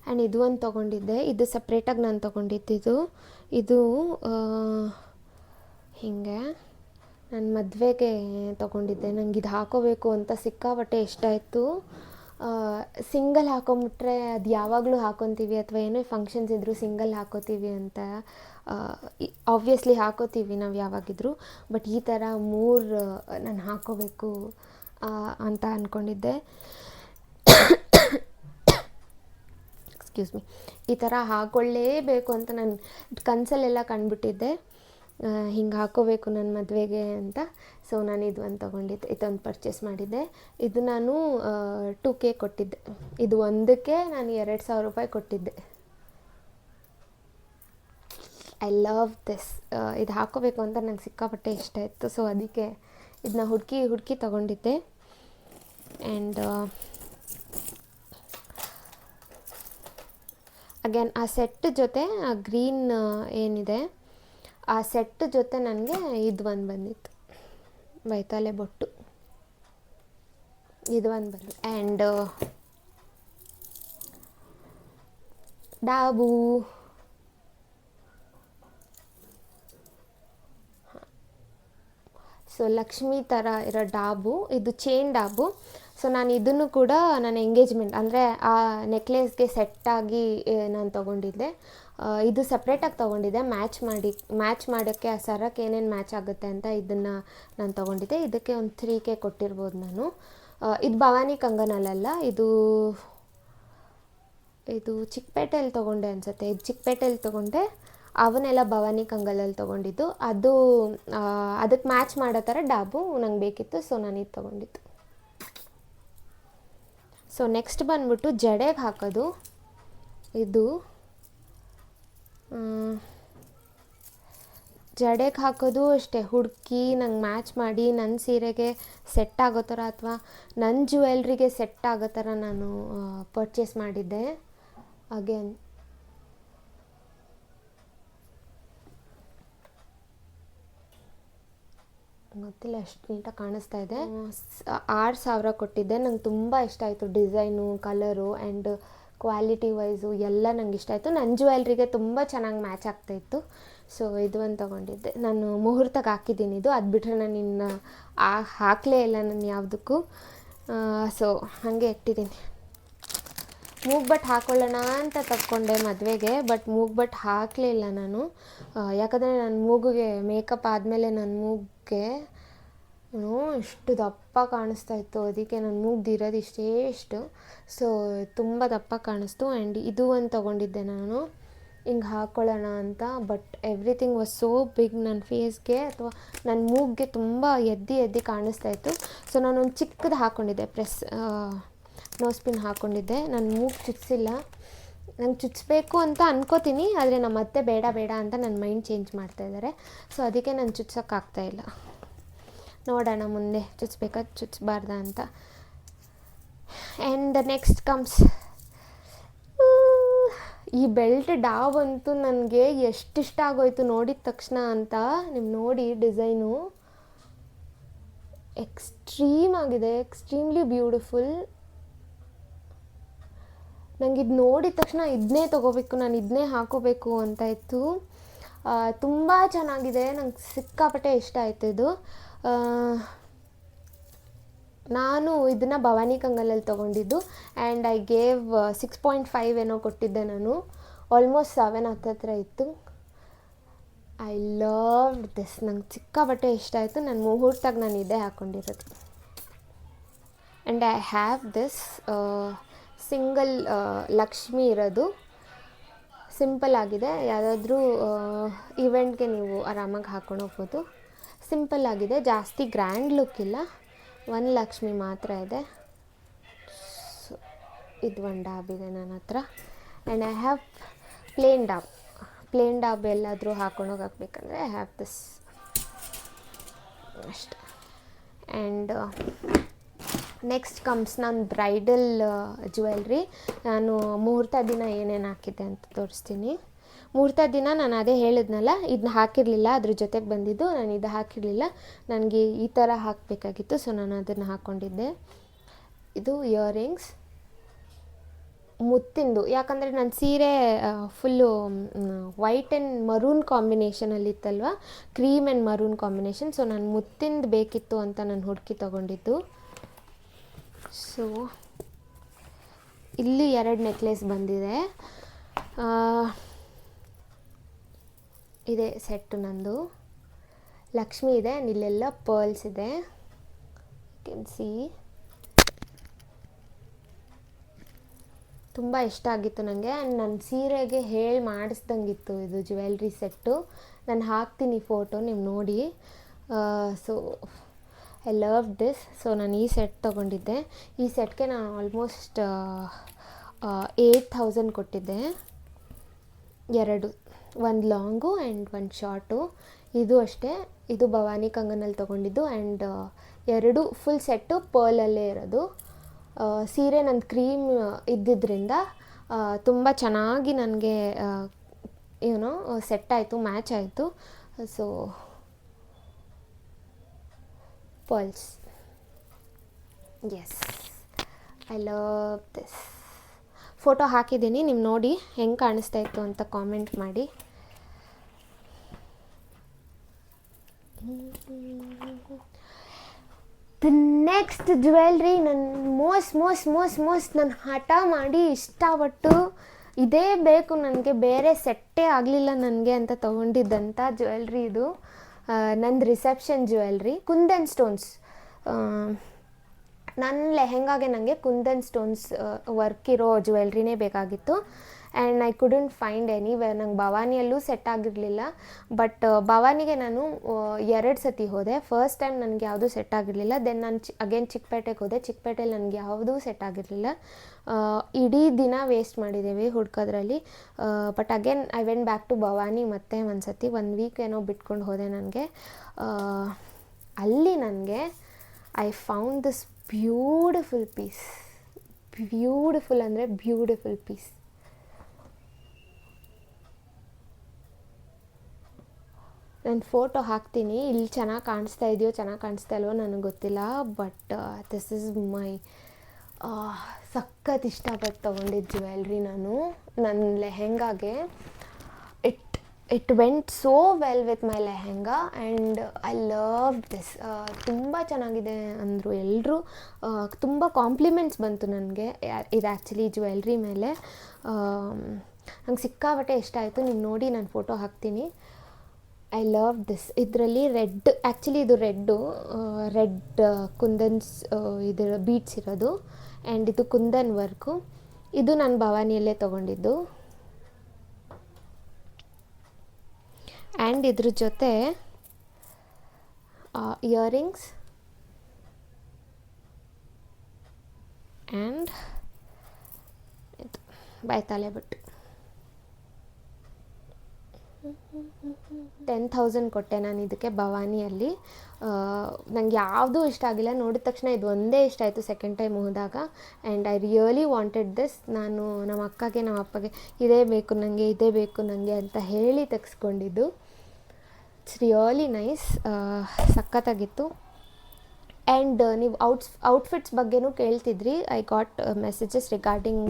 ಆ್ಯಂಡ್ ಇದು ಒಂದು ತೊಗೊಂಡಿದ್ದೆ. ಇದು ಸಪ್ರೇಟಾಗಿ ನಾನು ತೊಗೊಂಡಿದ್ದು. ಇದು ಹೀಗೆ ನನ್ನ ಮದುವೆಗೆ ತೊಗೊಂಡಿದ್ದೆ. ನಂಗೆ ಇದು ಹಾಕೋಬೇಕು ಅಂತ ಸಿಕ್ಕಾಪಟ್ಟೆ ಇಷ್ಟ ಇತ್ತು. ಸಿಂಗಲ್ ಹಾಕೊಂಬಿಟ್ರೆ ಅದು ಯಾವಾಗಲೂ ಹಾಕೊತೀವಿ, ಅಥವಾ ಏನೇ ಫಂಕ್ಷನ್ಸ್ ಇದ್ದರೂ ಸಿಂಗಲ್ ಹಾಕೋತೀವಿ ಅಂತ ಆಬ್ವಿಯಸ್ಲಿ ಹಾಕೋತೀವಿ ನಾವು ಯಾವಾಗಿದ್ದರೂ. ಬಟ್ ಈ ಥರ 3 ನಾನು ಹಾಕೋಬೇಕು ಅಂತ ಅಂದ್ಕೊಂಡಿದ್ದೆ. Excuse me. ಈ ಥರ ಹಾಕ್ಕೊಳ್ಳೇಬೇಕು ಅಂತ ನಾನು ಕನಸಲ್ಲೆಲ್ಲ ಕಂಡುಬಿಟ್ಟಿದ್ದೆ, ಹಿಂಗೆ ಹಾಕೋಬೇಕು ನನ್ನ ಮದುವೆಗೆ ಅಂತ. ಸೊ ನಾನು ಇದೊಂದು ತೊಗೊಂಡಿದ್ದೆ, ಇದೊಂದು ಪರ್ಚೇಸ್ ಮಾಡಿದ್ದೆ. ಇದು ನಾನು 2K ಕೊಟ್ಟಿದ್ದೆ. ಇದು ಒಂದಕ್ಕೆ ನಾನು 2000 ರೂಪಾಯಿ ಕೊಟ್ಟಿದ್ದೆ. I love this. ಇದು ಹಾಕೋಬೇಕು ಅಂತ ನಂಗೆ ಸಿಕ್ಕಾಪಟ್ಟೆ ಇಷ್ಟ ಇತ್ತು. ಸೊ ಅದಕ್ಕೆ ಇದನ್ನ ಹುಡುಕಿ ತೊಗೊಂಡಿದ್ದೆ. ಆ್ಯಂಡ್ ಅಗೇನ್ ಆ ಸೆಟ್ ಜೊತೆ ಆ ಗ್ರೀನ್ ಏನಿದೆ, ಆ ಸೆಟ್ ಜೊತೆ ನನಗೆ ಇದು ಒಂದು ಬಂದಿತ್ತು. ಬೈತಾಲೆ ಬೊಟ್ಟು, ಇದು ಒಂದು ಬರಲು. ಆ್ಯಂಡ್ ಡಾಬು, ಸೊ ಲಕ್ಷ್ಮಿ ಥರ ಇರೋ ಡಾಬು, ಇದು ಚೈನ್ ಡಾಬು. ಸೊ ನಾನು ಇದನ್ನು ಕೂಡ ನನ್ನ ಎಂಗೇಜ್ಮೆಂಟ್ ಅಂದರೆ ಆ ನೆಕ್ಲೆಸ್ಗೆ ಸೆಟ್ಟಾಗಿ ನಾನು ತೊಗೊಂಡಿದ್ದೆ. ಇದು ಸಪ್ರೇಟಾಗಿ ತೊಗೊಂಡಿದ್ದೆ, ಮ್ಯಾಚ್ ಮಾಡೋಕ್ಕೆ ಆ ಸರಕ್ಕೆ ಏನೇನು ಮ್ಯಾಚ್ ಆಗುತ್ತೆ ಅಂತ ಇದನ್ನು ನಾನು ತೊಗೊಂಡಿದ್ದೆ. ಇದಕ್ಕೆ ಒಂದು 3K ಕೊಟ್ಟಿರ್ಬೋದು ನಾನು. ಇದು ಭವಾನಿ ಕಂಗನಲ್ಲ, ಇದು ಚಿಕ್ಕಪೇಟೆಯಲ್ಲಿ ತೊಗೊಂಡೆ ಅನಿಸುತ್ತೆ. ಇದು ಚಿಕ್ಕಪೇಟೆಯಲ್ಲಿ ತೊಗೊಂಡೆ, ಅವನ್ನೆಲ್ಲ ಭವಾನಿ ಕಂಗಲಲ್ಲಿ ತೊಗೊಂಡಿದ್ದು. ಅದಕ್ಕೆ ಮ್ಯಾಚ್ ಮಾಡೋ ಥರ ಡಾಬು ನಂಗೆ ಬೇಕಿತ್ತು, ಸೊ ನಾನು ಇದು ತೊಗೊಂಡಿದ್ದು. ಸೊ ನೆಕ್ಸ್ಟ್ ಬಂದ್ಬಿಟ್ಟು ಜಡೆಗೆ ಹಾಕೋದು. ಇದು ಜಡೆಗೆ ಹಾಕೋದು ಅಷ್ಟೇ, ಹುಡುಕಿ ನಂಗೆ ಮ್ಯಾಚ್ ಮಾಡಿ ನನ್ನ ಸೀರೆಗೆ ಸೆಟ್ ಆಗೋ ಥರ ಅಥವಾ ನನ್ನ ಜ್ಯುವೆಲ್ರಿಗೆ ಸೆಟ್ ಆಗೋ ಥರ ನಾನು ಪರ್ಚೇಸ್ ಮಾಡಿದ್ದೆ. ಅಗೇನ್ ಗೊತ್ತಿಲ್ಲ ಎಷ್ಟು ನೀಟಾಗಿ ಕಾಣಿಸ್ತಾ ಇದೆ. 6,000 ಕೊಟ್ಟಿದ್ದೆ. ನಂಗೆ ತುಂಬ ಇಷ್ಟ ಆಯಿತು, design, colour and quality wise ಎಲ್ಲ ನಂಗೆ ಇಷ್ಟ ಆಯಿತು. ನನ್ನ ಜ್ಯುವೆಲ್ರಿಗೆ ತುಂಬ ಚೆನ್ನಾಗಿ ಮ್ಯಾಚ್ ಆಗ್ತಾಯಿತ್ತು. ಸೊ ಇದು ಒಂದು ತೊಗೊಂಡಿದ್ದೆ. ನಾನು ಮುಹೂರ್ತಕ್ಕೆ ಹಾಕಿದ್ದೀನಿ ಇದು, ಅದು ಬಿಟ್ಟರೆ ನಾನು ಇನ್ನು ಹಾಕಲೇ ಇಲ್ಲ ನಾನು ಯಾವುದಕ್ಕೂ. ಸೊ ಹಾಗೆ ಇಟ್ಟಿದ್ದೀನಿ. ಮೂಗ್ಬಟ್ಟು ಹಾಕ್ಕೊಳ್ಳೋಣ ಅಂತ ತಗೊಂಡೆ ಮದುವೆಗೆ, ಬಟ್ ಮೂಗ್ಬಟ್ಟು ಹಾಕಲೇ ಇಲ್ಲ ನಾನು. ಯಾಕಂದರೆ ನನ್ನ ಮೂಗಿಗೆ ಮೇಕಪ್ ಆದಮೇಲೆ ನನ್ನ ಮೂಗಿಗೆ ಇಷ್ಟು ದಪ್ಪ ಕಾಣಿಸ್ತಾ ಇತ್ತು, ಅದಕ್ಕೆ ನನ್ನ ಮೂಗ್ದಿರೋದು ಇಷ್ಟು. ಸೊ ತುಂಬ ದಪ್ಪ ಕಾಣಿಸ್ತು. ಆ್ಯಂಡ್ ಇದು ಒಂದು ತೊಗೊಂಡಿದ್ದೆ ನಾನು ಹಿಂಗೆ ಹಾಕ್ಕೊಳ್ಳೋಣ ಅಂತ, but everything was so big ನನ್ನ ಫೇಸ್ಗೆ ಅಥವಾ ನನ್ನ ಮೂಗಿಗೆ ತುಂಬ ಎದ್ದು ಕಾಣಿಸ್ತಾ ಇತ್ತು. ಸೊ ನಾನೊಂದು ಚಿಕ್ಕದು ಹಾಕ್ಕೊಂಡಿದ್ದೆ, ನೋಸ್ಪಿನ್ ಹಾಕ್ಕೊಂಡಿದ್ದೆ. ನಾನು ಮೂಗು ಚುಚ್ಚಿಲ್ಲ, ನಂಗೆ ಚುಚ್ಚಬೇಕು ಅಂತ ಅನ್ಕೋತೀನಿ, ಆದರೆ ನಮ್ಮ ಅತ್ತೆ ಬೇಡ ಅಂತ ನನ್ನ ಮೈಂಡ್ ಚೇಂಜ್ ಮಾಡ್ತಾಯಿದ್ದಾರೆ. ಸೊ ಅದಕ್ಕೆ ನಾನು ಚುಚ್ಚೋಕ್ಕಾಗ್ತಾಯಿಲ್ಲ. ನೋಡೋಣ ಮುಂದೆ ಚುಚ್ಚಬಾರ್ದ ಅಂತ. ಆ್ಯಂಡ್ ನೆಕ್ಸ್ಟ್ ಕಮ್ಸ್ ಈ ಬೆಲ್ಟ್ ಡಾವ್ ಅಂತೂ ನನಗೆ ಎಷ್ಟು ಇಷ್ಟ ಆಗೋಯ್ತು ನೋಡಿದ ತಕ್ಷಣ ಅಂತ. ನೀವು ನೋಡಿ ಡಿಸೈನು ಎಕ್ಸ್ಟ್ರೀಮ್ ಆಗಿದೆ, ಎಕ್ಸ್ಟ್ರೀಮ್ಲಿ ಬ್ಯೂಟಿಫುಲ್. ನನಗೆ ಇದು ನೋಡಿದ ತಕ್ಷಣ ಇದನ್ನೇ ತೊಗೋಬೇಕು, ನಾನು ಇದನ್ನೇ ಹಾಕೋಬೇಕು ಅಂತ ಇತ್ತು. ತುಂಬ ಚೆನ್ನಾಗಿದೆ, ನಂಗೆ ಸಿಕ್ಕಾಪಟ್ಟೆ ಇಷ್ಟ ಆಯಿತು ಇದು. ನಾನು ಇದನ್ನು ಭವಾನಿ ಕಂಗಲಲ್ಲಿ ತೊಗೊಂಡಿದ್ದು. ಆ್ಯಂಡ್ ಐ ಗೇವ್ 6.5 ಏನೋ ಕೊಟ್ಟಿದ್ದೆ ನಾನು. ಆಲ್ಮೋಸ್ಟ್ 7 ಹತ್ತಿರ ಇತ್ತು. ಐ ಲವ್ ದಿಸ್, ನಂಗೆ ಸಿಕ್ಕಾಪಟ್ಟೆ ಇಷ್ಟ ಆಯಿತು. ನನ್ನ ಮುಹೂರ್ತಾಗ ನಾನು ಇದೇ ಹಾಕ್ಕೊಂಡಿರೋದು. And I have this single Lakshmi ಇರೋದು, ಸಿಂಪಲ್ ಆಗಿದೆ. ಯಾವುದಾದ್ರೂ ಇವೆಂಟ್ಗೆ ನೀವು ಆರಾಮಾಗಿ ಹಾಕ್ಕೊಂಡು ಹೋಗ್ಬೋದು. ಸಿಂಪಲ್ ಆಗಿದೆ, ಜಾಸ್ತಿ ಗ್ರ್ಯಾಂಡ್ ಲುಕ್ ಇಲ್ಲ. ಒಂದು ಲಕ್ಷ್ಮಿ ಮಾತ್ರ ಇದೆ. ಸೊ ಇದು ಒಂದು ಡಾಬ್ ಇದೆ ನನ್ನ ಹತ್ರ. ಆ್ಯಂಡ್ ಐ ಹ್ಯಾವ್ ಪ್ಲೇನ್ ಡಾಬ್ ಎಲ್ಲಾದರೂ ಹಾಕ್ಕೊಂಡೋಗಿ ಹಾಕ್ಬೇಕಂದ್ರೆ ಐ ಹ್ಯಾವ್ ದಿಸ್ ಅಷ್ಟೆ. ಆ್ಯಂಡ್ ನೆಕ್ಸ್ಟ್ ಕಮ್ಸ್ ನನ್ನ ಬ್ರೈಡಲ್ ಜ್ಯುವೆಲ್ರಿ. ನಾನು ಮುಹೂರ್ತ ದಿನ ಏನೇನು ಹಾಕಿದ್ದೆ ಅಂತ ತೋರಿಸ್ತೀನಿ. ಮುಹೂರ್ತ ದಿನ ನಾನು ಅದೇ ಹೇಳಿದ್ನಲ್ಲ, ಇದನ್ನ ಹಾಕಿರಲಿಲ್ಲ, ಅದ್ರ ಜೊತೆಗೆ ಬಂದಿದ್ದು. ನಾನು ಇದು ಹಾಕಿರಲಿಲ್ಲ, ನನಗೆ ಈ ಥರ ಹಾಕಬೇಕಾಗಿತ್ತು. ಸೊ ನಾನು ಅದನ್ನು ಹಾಕ್ಕೊಂಡಿದ್ದೆ. ಇದು ಇಯರಿಂಗ್ಸ್ ಮುತ್ತಿಂದು, ಯಾಕಂದರೆ ನನ್ನ ಸೀರೆ ಫುಲ್ಲು ವೈಟ್ ಆ್ಯಂಡ್ ಮರೂನ್ ಕಾಂಬಿನೇಷನಲ್ಲಿತ್ತಲ್ವ, cream and maroon combination. So ನಾನು ಮುತ್ತಿಂದು ಬೇಕಿತ್ತು ಅಂತ ನಾನು ಹುಡುಕಿ ತೊಗೊಂಡಿದ್ದು. ಸೊ ಇಲ್ಲಿ 2 ನೆಕ್ಲೆಸ್ ಬಂದಿದೆ. ಇದೆ ಸೆಟ್ಟು ನಂದು. ಲಕ್ಷ್ಮಿ ಇದೆ, ಇಲ್ಲೆಲ್ಲ ಪರ್ಲ್ಸ್ ಇದೆ, ಕ್ಯಾನ್ ಸಿ. ತುಂಬ ಇಷ್ಟ ಆಗಿತ್ತು ನನಗೆ. ಆ್ಯಂಡ್ ನನ್ನ ಸೀರೆಗೆ ಹೇಳಿ ಮಾಡಿಸ್ದಂಗಿತ್ತು ಇದು ಜ್ಯುವೆಲ್ರಿ ಸೆಟ್ಟು. ನಾನು ಹಾಕ್ತೀನಿ ಫೋಟೋ, ನೀವು ನೋಡಿ. So I love this. So ನಾನು ಈ ಸೆಟ್ ತೊಗೊಂಡಿದ್ದೆ. ಈ ಸೆಟ್ಗೆ ನಾನು ಆಲ್ಮೋಸ್ಟ್ 8,000 ಕೊಟ್ಟಿದ್ದೆ. 2, ಒಂದು ಲಾಂಗು ಆ್ಯಂಡ್ ಒಂದು ಶಾರ್ಟು. ಇದು ಅಷ್ಟೇ, ಇದು ಭವಾನಿ ಕಂಗನಲ್ಲಿ ತೊಗೊಂಡಿದ್ದು. ಆ್ಯಂಡ್ 2 ಫುಲ್ ಸೆಟ್ಟು ಪರ್ಲಲ್ಲೇ ಇರೋದು. ಸೀರೆ ನನ್ನ ಕ್ರೀಮ್ ಇದ್ದಿದ್ದರಿಂದ ತುಂಬ ಚೆನ್ನಾಗಿ ನನಗೆ ಸೆಟ್ ಆಯಿತು, ಮ್ಯಾಚ್ ಆಯಿತು. So pearls. Yes, I love this. Photo ಹಾಕಿದ್ದೀನಿ, ನೀವು ನೋಡಿ ಹೆಂಗೆ ಕಾಣಿಸ್ತಾ ಇತ್ತು ಅಂತ ಕಾಮೆಂಟ್ ಮಾಡಿ. ದ ನೆಕ್ಸ್ಟ್ ಜ್ಯುವೆಲ್ರಿ ನನ್ನ ಮೋಸ್ಟ್ ನಾನು ಹಠ ಮಾಡಿ ಇಷ್ಟಪಟ್ಟು ಇದೇ ಬೇಕು ನನಗೆ, ಬೇರೆ ಸೆಟ್ಟೇ ಆಗಲಿಲ್ಲ ನನಗೆ ಅಂತ ತೊಗೊಂಡಿದ್ದಂಥ ಜ್ಯುವೆಲ್ರಿ ಇದು. ನಂದು ರಿಸೆಪ್ಷನ್ ಜ್ಯುವೆಲ್ರಿ, ಕುಂದನ್ ಸ್ಟೋನ್ಸ್. ನನ್ನ ಲೆಹೆಂಗಾಗೆ ನನಗೆ ಕುಂದನ್ ಸ್ಟೋನ್ಸ್ ವರ್ಕ್ ಇರೋ ಜ್ಯುವೆಲ್ರಿನೇ ಬೇಕಾಗಿತ್ತು. And I couldn't find anywhere. ನಂಗೆ ಭವಾನಿಯಲ್ಲೂ ಸೆಟ್ ಆಗಿರಲಿಲ್ಲ. ಬಟ್ ಭವಾನಿಗೆ ನಾನು 2 ಸತಿ ಹೋದೆ. ಫಸ್ಟ್ ಟೈಮ್ ನನಗೆ ಯಾವುದೂ ಸೆಟ್ ಆಗಿರಲಿಲ್ಲ. ದೆನ್ ನಾನು ಅಗೇನ್ ಚಿಕ್ಕಪೇಟೆಗೆ ಹೋದೆ. ಚಿಕ್ಕಪೇಟೆಯಲ್ಲಿ ನನಗೆ ಯಾವುದೂ ಸೆಟ್ ಆಗಿರಲಿಲ್ಲ. ಇಡೀ ದಿನ ವೇಸ್ಟ್ ಮಾಡಿದ್ದೀವಿ ಹುಡ್ಕೋದ್ರಲ್ಲಿ. But again I went back to Bhavani ಮತ್ತೆ ಒಂದು ಸತಿ 1 ವೀಕ್ ಏನೋ ಬಿಟ್ಕೊಂಡು ಹೋದೆ. ನನಗೆ ಅಲ್ಲಿ ನನಗೆ I found this beautiful piece. Beautiful ಅಂದರೆ ಬ್ಯೂಟಿಫುಲ್ ಪೀಸ್. ನಾನು ಫೋಟೋ ಹಾಕ್ತೀನಿ. ಇಲ್ಲಿ ಚೆನ್ನಾಗಿ ಕಾಣಿಸ್ತಾ ಇದೆಯೋ ಚೆನ್ನಾಗಿ ಕಾಣಿಸ್ತಾ ಇಲ್ವೋ ನನಗೆ ಗೊತ್ತಿಲ್ಲ. ಬಟ್ ದಿಸ್ ಇಸ್ ಮೈ ಸಖತ್ ಇಷ್ಟಪಟ್ಟು ತೊಗೊಂಡಿದ್ದು ಜ್ಯುವೆಲ್ರಿ ನಾನು. ನನ್ನ ಲೆಹೆಂಗಾಗೆ it went so well with my lehenga and I love this. ತುಂಬ ಚೆನ್ನಾಗಿದೆ ಅಂದರು ಎಲ್ಲರೂ. ತುಂಬ ಕಾಂಪ್ಲಿಮೆಂಟ್ಸ್ ಬಂತು ನನಗೆ ಇದು ಆ್ಯಕ್ಚುಲಿ ಜ್ಯುವೆಲ್ರಿ ಮೇಲೆ. ನಂಗೆ ಸಿಕ್ಕಾಪಟ್ಟೆ ಇಷ್ಟ ಆಯಿತು. ನೀವು ನೋಡಿ, ನಾನು ಫೋಟೋ ಹಾಕ್ತೀನಿ. I love this. ಇದರಲ್ಲಿ ರೆಡ್, ಆ್ಯಕ್ಚುಲಿ ಇದು ರೆಡ್ ಕುಂದನ್ಸ್ ಇದರ ಬೀಡ್ಸ್ ಇರೋದು. ಆ್ಯಂಡ್ ಇದು ಕುಂದನ್ ವರ್ಕು. ಇದು ನಾನು ಭವಾನಿಯಲ್ಲೇ ತೊಗೊಂಡಿದ್ದು. ಆ್ಯಂಡ್ ಇದ್ರ ಜೊತೆ ಇಯರಿಂಗ್ಸ್ ಆ್ಯಂಡ್ ಇದು ಬಾಯ್ತಾಲೆ ಬಿಟ್ಟು 10,000 ಕೊಟ್ಟೆ ನಾನು ಇದಕ್ಕೆ ಭವಾನಿಯಲ್ಲಿ. ನನಗೆ ಯಾವುದೂ ಇಷ್ಟ ಆಗಿಲ್ಲ. ನೋಡಿದ ತಕ್ಷಣ ಇದು ಒಂದೇ ಇಷ್ಟ ಆಯಿತು ಸೆಕೆಂಡ್ ಟೈಮ್ ಹೋದಾಗ. And I really wanted this. ನಾನು ನಮ್ಮ ಅಕ್ಕಗೆ ನಮ್ಮ ಅಪ್ಪಗೆ ಇದೇ ಬೇಕು ನನಗೆ ಅಂತ ಹೇಳಿ ತೆಗೆಸ್ಕೊಂಡಿದ್ದು. It's really nice. ಸಖತ್ತಾಗಿತ್ತು. ಆ್ಯಂಡ್ ನೀವು ಔಟ್ಫಿಟ್ಸ್ ಬಗ್ಗೆನೂ ಕೇಳ್ತಿದ್ರಿ. ಐ ಗಾಟ್ ಮೆಸೇಜಸ್ ರಿಗಾರ್ಡಿಂಗ್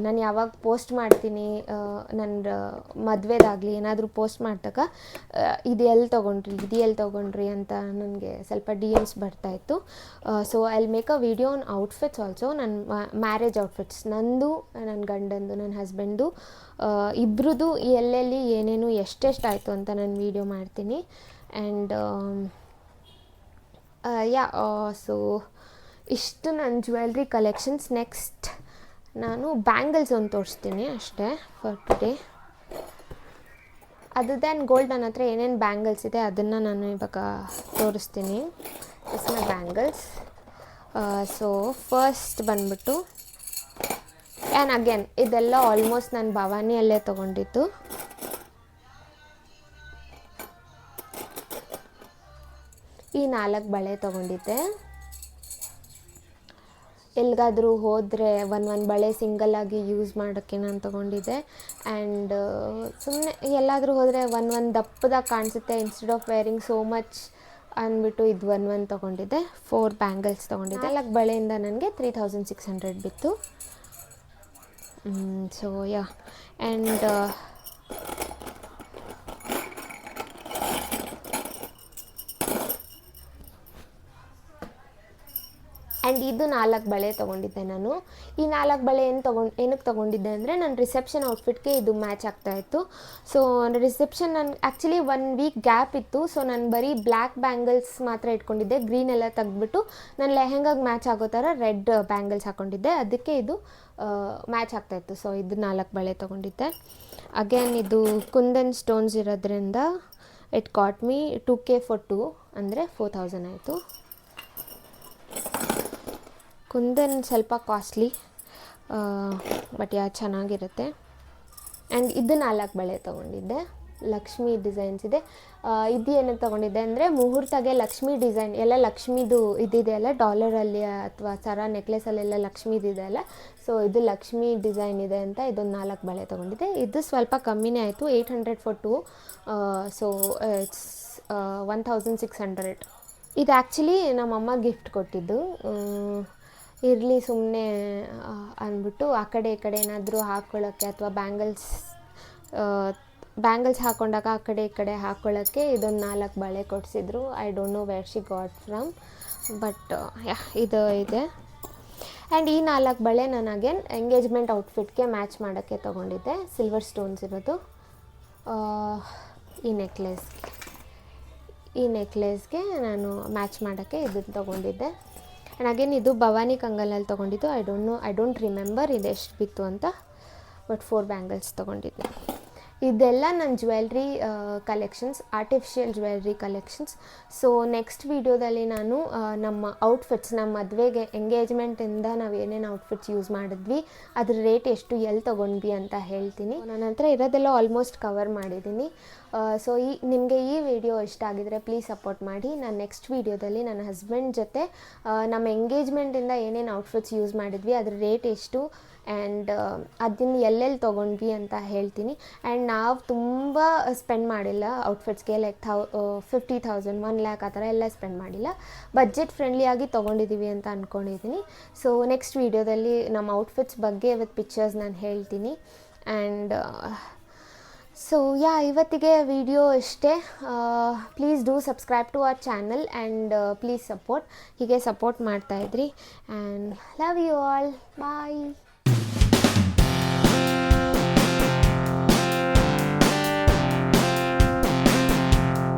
ನಾನು ಯಾವಾಗ ಪೋಸ್ಟ್ ಮಾಡ್ತೀನಿ, ನನ್ನ ಮದುವೆದಾಗಲಿ ಏನಾದರೂ ಪೋಸ್ಟ್ ಮಾಡಿದಾಗ ಇದು ಎಲ್ಲಿ ತೊಗೊಂಡ್ರಿ ಅಂತ ನನಗೆ ಸ್ವಲ್ಪ DMs ಬರ್ತಾಯಿತ್ತು. So I will make a video on outfits also. ನನ್ನ ಮ್ಯಾರೇಜ್ ಔಟ್ಫಿಟ್ಸ್, ನಂದು, ನನ್ನ ಗಂಡಂದು, ನನ್ನ ಹಸ್ಬೆಂಡು, ಇಬ್ರದ್ದು ಎಲ್ಲೆಲ್ಲಿ ಏನೇನು ಎಷ್ಟೆಷ್ಟು ಆಯಿತು ಅಂತ ನಾನು ವಿಡಿಯೋ ಮಾಡ್ತೀನಿ. ಆ್ಯಂಡ್ ಸೊ ಇಷ್ಟು ನನ್ನ ಜ್ಯುವೆಲ್ರಿ ಕಲೆಕ್ಷನ್ಸ್. ನೆಕ್ಸ್ಟ್ ನಾನು ಬ್ಯಾಂಗಲ್ಸ್ ಒಂದು ತೋರಿಸ್ತೀನಿ ಅಷ್ಟೇ for today. Other than gold ನನ್ನ ಹತ್ರ ಏನೇನು ಬ್ಯಾಂಗಲ್ಸ್ ಇದೆ ಅದನ್ನು ನಾನು ಇವಾಗ ತೋರಿಸ್ತೀನಿ. This my bangles. So first ಬಂದ್ಬಿಟ್ಟು ಆ್ಯಂಡ್ ಅಗೇನ್ ಇದೆಲ್ಲ ಆಲ್ಮೋಸ್ಟ್ ನಾನು ಭವಾನಿಯಲ್ಲೇ ತೊಗೊಂಡಿದ್ದು. ಈ 4 ಬಳೆ ತೊಗೊಂಡಿದ್ದೆ. ಎಲ್ಲಿಗಾದರೂ ಹೋದರೆ ಒಂದು ಬಳೆ ಸಿಂಗಲ್ಲಾಗಿ ಯೂಸ್ ಮಾಡೋಕ್ಕೆ ನಾನು ತೊಗೊಂಡಿದ್ದೆ. ಆ್ಯಂಡ್ ಸುಮ್ಮನೆ ಎಲ್ಲಾದರೂ ಹೋದರೆ ಒಂದು ದಪ್ಪದಾಗಿ ಕಾಣಿಸುತ್ತೆ instead of varying so much ಅಂದ್ಬಿಟ್ಟು ಇದು ಒಂದು ತೊಗೊಂಡಿದ್ದೆ. 4 ಬ್ಯಾಂಗಲ್ಸ್ ತೊಗೊಂಡಿದ್ದೆ. 4 ಬಳೆಯಿಂದ ನನಗೆ 3,600 ಬಿತ್ತು. So yeah. ಆ್ಯಂಡ್ ಇದು 4 ಬಳೆ ತೊಗೊಂಡಿದ್ದೆ ನಾನು. ಈ 4 ಬಳೆ ಏನಕ್ಕೆ ತೊಗೊಂಡಿದ್ದೆ ಅಂದರೆ ನನ್ನ ರಿಸೆಪ್ಷನ್ ಔಟ್ಫಿಟ್ಗೆ ಇದು ಮ್ಯಾಚ್ ಆಗ್ತಾಯಿತ್ತು. ಸೊ ರಿಸೆಪ್ಷನ್ ನಾನು ಆ್ಯಕ್ಚುಲಿ 1 ವೀಕ್ ಗ್ಯಾಪ್ ಇತ್ತು. ಸೊ ನಾನು ಬರೀ ಬ್ಲ್ಯಾಕ್ ಬ್ಯಾಂಗಲ್ಸ್ ಮಾತ್ರ ಇಟ್ಕೊಂಡಿದ್ದೆ. ಗ್ರೀನ್ ಎಲ್ಲ ತೆಗೆದ್ಬಿಟ್ಟು ನಾನು ಲೆಹೆಂಗಾಗೆ ಮ್ಯಾಚ್ ಆಗೋ ಥರ ರೆಡ್ ಬ್ಯಾಂಗಲ್ಸ್ ಹಾಕ್ಕೊಂಡಿದ್ದೆ. ಅದಕ್ಕೆ ಇದು ಮ್ಯಾಚ್ ಆಗ್ತಾಯಿತ್ತು. ಸೊ ಇದು 4 ಬಳೆ ತೊಗೊಂಡಿದ್ದೆ. ಅಗೇನ್ ಇದು ಕುಂದನ್ ಸ್ಟೋನ್ಸ್ ಇರೋದ್ರಿಂದ it caught me 2K for 2 ಅಂದರೆ 4,000 ಆಯಿತು. ಕುಂದನ್ ಸ್ವಲ್ಪ ಕಾಸ್ಟ್ಲಿ, ಬಟ್ ಚೆನ್ನಾಗಿರುತ್ತೆ. ಆ್ಯಂಡ್ ಇದು 4 ಬಳೆ ತೊಗೊಂಡಿದ್ದೆ. ಲಕ್ಷ್ಮಿ ಡಿಸೈನ್ಸ್ ಇದೆ. ಇದು ಏನಕ್ಕೆ ತೊಗೊಂಡಿದ್ದೆ ಅಂದರೆ ಮುಹೂರ್ತಗೆ ಲಕ್ಷ್ಮಿ ಡಿಸೈನ್ ಎಲ್ಲ ಲಕ್ಷ್ಮಿದು ಇದಿದೆ ಅಲ್ಲ, ಡಾಲರಲ್ಲಿ ಅಥವಾ ಸರ ನೆಕ್ಲೆಸಲ್ಲೆಲ್ಲ ಲಕ್ಷ್ಮಿದಿದೆ ಅಲ್ಲ. ಸೊ ಇದು ಲಕ್ಷ್ಮಿ ಡಿಸೈನ್ ಇದೆ ಅಂತ ಇದೊಂದು 4 ಬಳೆ ತೊಗೊಂಡಿದ್ದೆ. ಇದು ಸ್ವಲ್ಪ ಕಮ್ಮಿನೇ ಆಯಿತು, 800 for 2. So it's 1,600. ಇದು ಆ್ಯಕ್ಚುಲಿ ನಮ್ಮಮ್ಮ ಗಿಫ್ಟ್ ಕೊಟ್ಟಿದ್ದು. ಇರಲಿ ಸುಮ್ಮನೆ ಅಂದ್ಬಿಟ್ಟು ಆ ಕಡೆ ಈ ಕಡೆ ಏನಾದರೂ ಹಾಕ್ಕೊಳ್ಳೋಕ್ಕೆ ಅಥವಾ ಬ್ಯಾಂಗಲ್ಸ್ ಹಾಕ್ಕೊಂಡಾಗ ಆ ಕಡೆ ಈ ಕಡೆ ಹಾಕ್ಕೊಳ್ಳೋಕ್ಕೆ ಇದೊಂದು 4 ಬಳೆ ಕೊಡಿಸಿದ್ರು. I don't know where she got from, but ಇದು ಇದೆ. ಆ್ಯಂಡ್ ಈ 4 ಬಳೆ ನಾನು ಅಗೇನ್ ಎಂಗೇಜ್ಮೆಂಟ್ ಔಟ್ಫಿಟ್ಗೆ ಮ್ಯಾಚ್ ಮಾಡೋಕ್ಕೆ ತೊಗೊಂಡಿದ್ದೆ. ಸಿಲ್ವರ್ ಸ್ಟೋನ್ಸ್ ಇರೋದು. ಈ ನೆಕ್ಲೆಸ್ಗೆ ನಾನು ಮ್ಯಾಚ್ ಮಾಡೋಕ್ಕೆ ಇದನ್ನು ತೊಗೊಂಡಿದ್ದೆ. ಆ್ಯಂಡ್ ಅಗೇನ್ ಇದು ಭವಾನಿ ಕಂಗಲಲ್ಲಿ ತೊಗೊಂಡಿದ್ದು. ಐ ಡೋಂಟ್ ರಿಮೆಂಬರ್ ಇದು ಎಷ್ಟು ಬಿತ್ತು ಅಂತ, ಬಟ್ 4 ಬ್ಯಾಂಗಲ್ಸ್ ತೊಗೊಂಡಿದ್ದೆ. ಇದೆಲ್ಲ ನನ್ನ jewellery collections, artificial jewellery collections. So next ವೀಡಿಯೋದಲ್ಲಿ ನಾನು ನಮ್ಮ ಔಟ್ಫಿಟ್ಸ್, ನಮ್ಮ ಮದುವೆಗೆ ಎಂಗೇಜ್ಮೆಂಟಿಂದ ನಾವು ಏನೇನು ಔಟ್ಫಿಟ್ಸ್ ಯೂಸ್ ಮಾಡಿದ್ವಿ, ಅದ್ರ ರೇಟ್ ಎಷ್ಟು, ಎಲ್ಲಿ ತೊಗೊಂಡ್ವಿ ಅಂತ ಹೇಳ್ತೀನಿ. ನನ್ನ ಹತ್ರ ಇರೋದೆಲ್ಲ ಆಲ್ಮೋಸ್ಟ್ ಕವರ್ ಮಾಡಿದ್ದೀನಿ. ಸೊ ನಿಮಗೆ ಈ ವಿಡಿಯೋ ಇಷ್ಟ ಆಗಿದರೆ ಪ್ಲೀಸ್ ಸಪೋರ್ಟ್ ಮಾಡಿ. ನಾನು ನೆಕ್ಸ್ಟ್ ವೀಡಿಯೋದಲ್ಲಿ ನನ್ನ ಹಸ್ಬೆಂಡ್ ಜೊತೆ ನಮ್ಮ ಎಂಗೇಜ್ಮೆಂಟಿಂದ ಏನೇನು ಔಟ್ಫಿಟ್ಸ್ ಯೂಸ್ ಮಾಡಿದ್ವಿ, ಅದ್ರ ರೇಟ್ ಎಷ್ಟು ಆ್ಯಂಡ್ ಅದನ್ನು ಎಲ್ಲೆಲ್ಲಿ ತೊಗೊಂಡ್ವಿ ಅಂತ ಹೇಳ್ತೀನಿ. ಆ್ಯಂಡ್ ನಾವು ತುಂಬ ಸ್ಪೆಂಡ್ ಮಾಡಿಲ್ಲ ಔಟ್ಫಿಟ್ಸ್ಗೆ, ಲೈಕ್ 50,000 1 lakh ಆ ಥರ ಎಲ್ಲ ಸ್ಪೆಂಡ್ ಮಾಡಿಲ್ಲ. ಬಜೆಟ್ ಫ್ರೆಂಡ್ಲಿಯಾಗಿ ತೊಗೊಂಡಿದ್ದೀವಿ ಅಂತ ಅಂದ್ಕೊಂಡಿದ್ದೀನಿ. ಸೊ ನೆಕ್ಸ್ಟ್ ವೀಡಿಯೋದಲ್ಲಿ ನಮ್ಮ ಔಟ್ಫಿಟ್ಸ್ ಬಗ್ಗೆ ವಿತ್ ಪಿಕ್ಚರ್ಸ್ ನಾನು ಹೇಳ್ತೀನಿ. ಆ್ಯಂಡ್ ಸೊ ಇವತ್ತಿಗೆ ವಿಡಿಯೋ ಇಷ್ಟೇ. Please do subscribe to our channel and please support. ಹೀಗೆ ಸಪೋರ್ಟ್ ಮಾಡ್ತಾಯಿದ್ರಿ. And love you all. Bye.